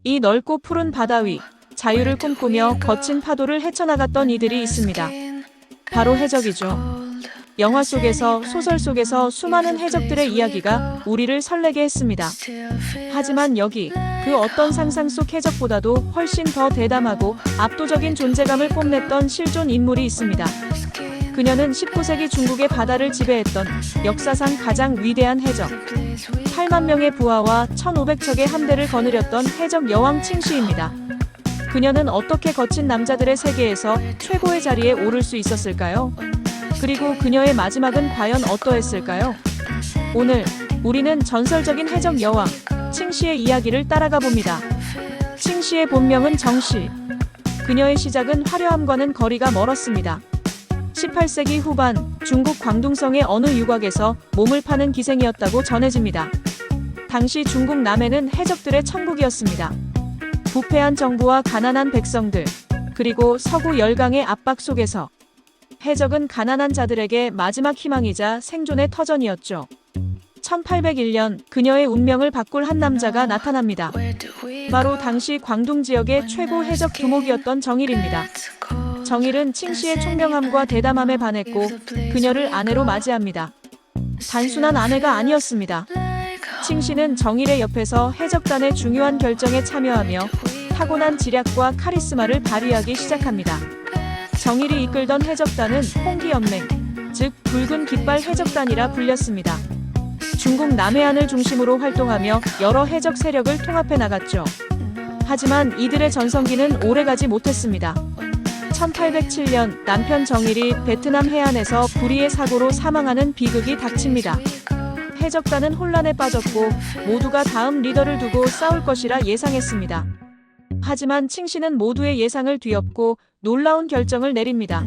이 넓고 푸른 바다 위 자유를 꿈꾸며 거친 파도를 헤쳐나갔던 이들이 있습니다. 바로 해적이죠. 영화 속에서, 소설 속에서 수많은 해적들의 이야기가 우리를 설레게 했습니다. 하지만 여기 그 어떤 상상 속 해적보다도 훨씬 더 대담하고 압도적인 존재감을 뽐냈던 실존 인물이 있습니다. 그녀는 19세기 중국의 바다를 지배했던 역사상 가장 위대한 해적, 8만 명의 부하와 1,500척의 함대를 거느렸던 해적 여왕 칭시입니다. 그녀는 어떻게 거친 남자들의 세계에서 최고의 자리에 오를 수 있었을까요? 그리고 그녀의 마지막은 과연 어떠했을까요? 오늘 우리는 전설적인 해적 여왕 칭시의 이야기를 따라가 봅니다. 칭시의 본명은 정시. 그녀의 시작은 화려함과는 거리가 멀었습니다. 18세기 후반 중국 광둥성의 어느 유곽에서 몸을 파는 기생이었다고 전해집니다. 당시 중국 남해는 해적들의 천국이었습니다. 부패한 정부와 가난한 백성들, 그리고 서구 열강의 압박 속에서 해적은 가난한 자들에게 마지막 희망이자 생존의 터전이었죠. 1801년 그녀의 운명을 바꿀 한 남자가 나타납니다. 바로 당시 광둥 지역의 최고 해적 두목이었던 정일입니다. 정일은 칭시의 총명함과 대담함에 반했고 그녀를 아내로 맞이합니다. 단순한 아내가 아니었습니다. 칭시는 정일의 옆에서 해적단의 중요한 결정에 참여하며 타고난 지략과 카리스마를 발휘하기 시작합니다. 정일이 이끌던 해적단은 홍기연맹, 즉 붉은 깃발 해적단이라 불렸습니다. 중국 남해안을 중심으로 활동하며 여러 해적 세력을 통합해 나갔죠. 하지만 이들의 전성기는 오래가지 못했습니다. 1807년 남편 정일이 베트남 해안에서 불의의 사고로 사망하는 비극이 닥칩니다. 해적단은 혼란에 빠졌고 모두가 다음 리더를 두고 싸울 것이라 예상했습니다. 하지만 칭시는 모두의 예상을 뒤엎고 놀라운 결정을 내립니다.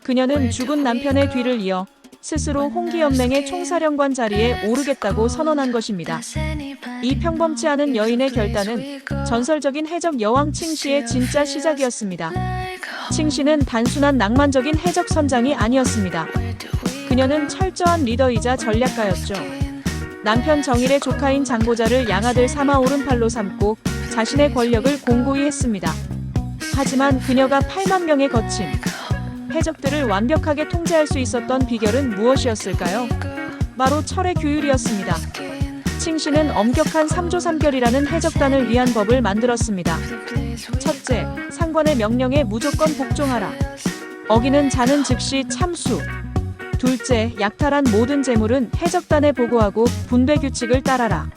그녀는 죽은 남편의 뒤를 이어 스스로 홍기연맹의 총사령관 자리에 오르겠다고 선언한 것입니다. 이 평범치 않은 여인의 결단은 전설적인 해적 여왕 칭시의 진짜 시작이었습니다. 칭시는 단순한 낭만적인 해적 선장이 아니었습니다. 그녀는 철저한 리더이자 전략가였죠. 남편 정일의 조카인 장보자를 양아들 삼아 오른팔로 삼고 자신의 권력을 공고히 했습니다. 하지만 그녀가 8만 명의 거친 해적들을 완벽하게 통제할 수 있었던 비결은 무엇이었을까요? 바로 철의 규율이었습니다. 칭시는 엄격한 3조 3결이라는 해적단을 위한 법을 만들었습니다. 첫째, 상관의 명령에 무조건 복종하라. 어기는 자는 즉시 참수. 둘째, 약탈한 모든 재물은 해적단에 보고하고 분배 규칙을 따라라.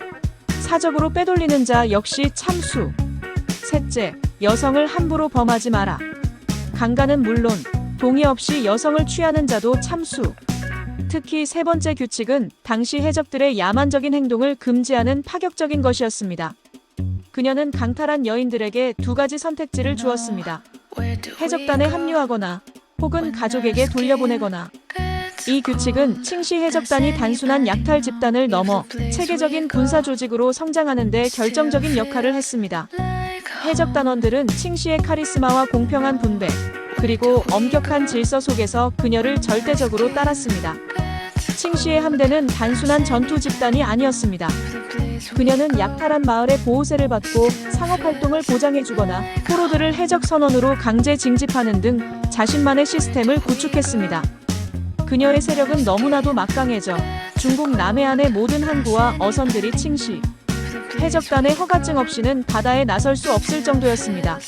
사적으로 빼돌리는 자 역시 참수. 셋째, 여성을 함부로 범하지 마라. 강간은 물론 동의 없이 여성을 취하는 자도 참수. 특히 세 번째 규칙은 당시 해적들의 야만적인 행동을 금지하는 파격적인 것이었습니다. 그녀는 강탈한 여인들에게 두 가지 선택지를 주었습니다. 해적단에 합류하거나 혹은 가족에게 돌려보내거나. 이 규칙은 칭시 해적단이 단순한 약탈 집단을 넘어 체계적인 군사 조직으로 성장하는 데 결정적인 역할을 했습니다. 해적단원들은 칭시의 카리스마와 공평한 분배, 그리고 엄격한 질서 속에서 그녀를 절대적으로 따랐습니다. 칭시의 함대는 단순한 전투 집단이 아니었습니다. 그녀는 약탈한 마을의 보호세를 받고 상업활동을 보장해주거나 포로들을 해적 선원으로 강제 징집하는 등 자신만의 시스템을 구축했습니다. 그녀의 세력은 너무나도 막강해져 중국 남해안의 모든 항구와 어선들이 칭시 해적단의 허가증 없이는 바다에 나설 수 없을 정도였습니다.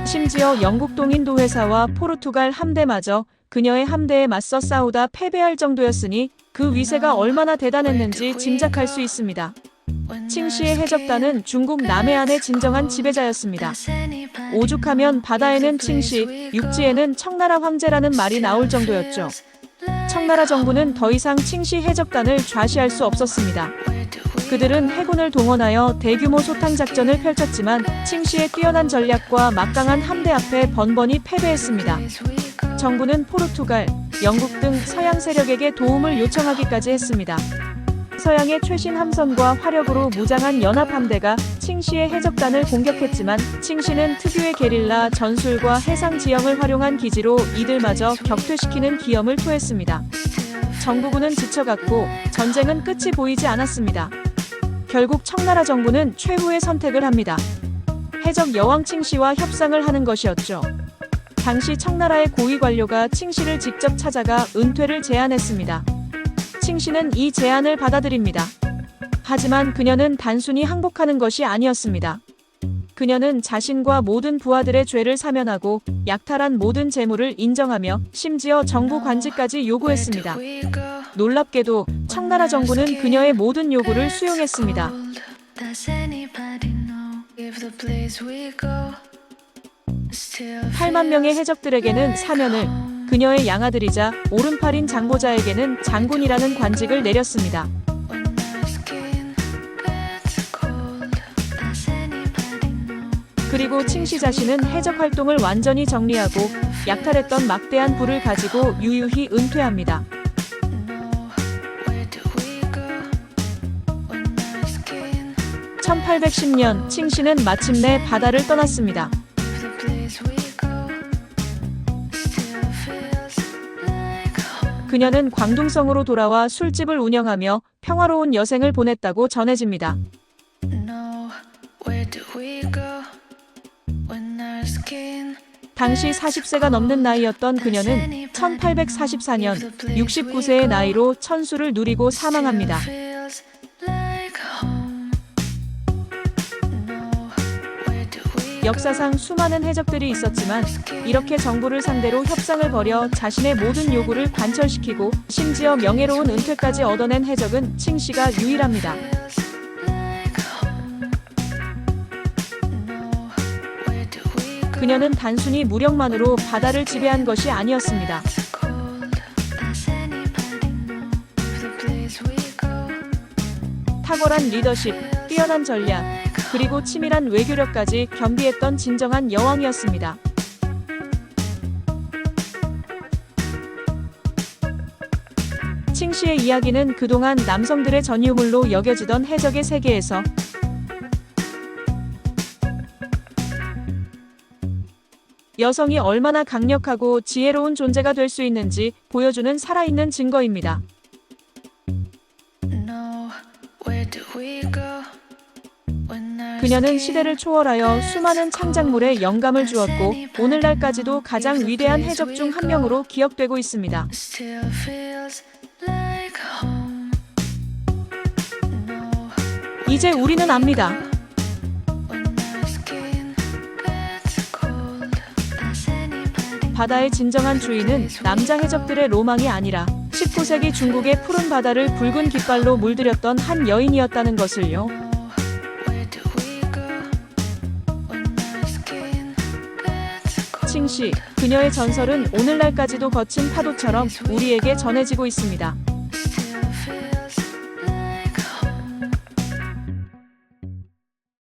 심지어 영국 동인도 회사와 포르투갈 함대마저 그녀의 함대에 맞서 싸우다 패배할 정도였으니 그 위세가 얼마나 대단했는지 짐작할 수 있습니다. 칭시의 해적단은 중국 남해안의 진정한 지배자였습니다. 오죽하면 바다에는 칭시, 육지에는 청나라 황제라는 말이 나올 정도였죠. 청나라 정부는 더 이상 칭시 해적단을 좌시할 수 없었습니다. 그들은 해군을 동원하여 대규모 소탕 작전을 펼쳤지만 칭시의 뛰어난 전략과 막강한 함대 앞에 번번이 패배했습니다. 정부는 포르투갈, 영국 등 서양 세력에게 도움을 요청하기까지 했습니다. 서양의 최신 함선과 화력으로 무장한 연합함대가 칭시의 해적단을 공격했지만 칭시는 특유의 게릴라 전술과 해상 지형을 활용한 기지로 이들마저 격퇴시키는 기염을 토했습니다. 정부군은 지쳐갔고 전쟁은 끝이 보이지 않았습니다. 결국 청나라 정부는 최후의 선택을 합니다. 해적 여왕 칭씨와 협상을 하는 것이었죠. 당시 청나라의 고위 관료가 칭씨를 직접 찾아가 은퇴를 제안했습니다. 칭씨는 이 제안을 받아들입니다. 하지만 그녀는 단순히 항복하는 것이 아니었습니다. 그녀는 자신과 모든 부하들의 죄를 사면하고 약탈한 모든 재물을 인정하며 심지어 정부 관직까지 요구했습니다. 놀랍게도 청나라 정부는 그녀의 모든 요구를 수용했습니다. 8만 명의 해적들에게는 사면을, 그녀의 양아들이자 오른팔인 장보자에게는 장군이라는 관직을 내렸습니다. 그리고 칭씨 자신은 해적 활동을 완전히 정리하고 약탈했던 막대한 부를 가지고 유유히 은퇴합니다. 1810년 칭씨는 마침내 바다를 떠났습니다. 그녀는 광둥성으로 돌아와 술집을 운영하며 평화로운 여생을 보냈다고 전해집니다. 당시 40세가 넘는 나이였던 그녀는 1844년 69세의 나이로 천수를 누리고 사망합니다. 역사상 수많은 해적들이 있었지만 이렇게 정부를 상대로 협상을 벌여 자신의 모든 요구를 관철시키고 심지어 명예로운 은퇴까지 얻어낸 해적은 칭씨가 유일합니다. 그녀는 단순히 무력만으로 바다를 지배한 것이 아니었습니다. 탁월한 리더십, 뛰어난 전략, 그리고 치밀한 외교력까지 겸비했던 진정한 여왕이었습니다. 칭씨의 이야기는 그동안 남성들의 전유물로 여겨지던 해적의 세계에서 여성이 얼마나 강력하고 지혜로운 존재가 될 수 있는지 보여주는 살아있는 증거입니다. 그녀는 시대를 초월하여 수많은 창작물에 영감을 주었고 오늘날까지도 가장 위대한 해적 중 한 명으로 기억되고 있습니다. 이제 우리는 압니다. 바다의 진정한 주인은 남자 해적들의 로망이 아니라 19세기 중국의 푸른 바다를 붉은 깃발로 물들였던 한 여인이었다는 것을요. 칭씨, 그녀의 전설은 오늘날까지도 거친 파도처럼 우리에게 전해지고 있습니다.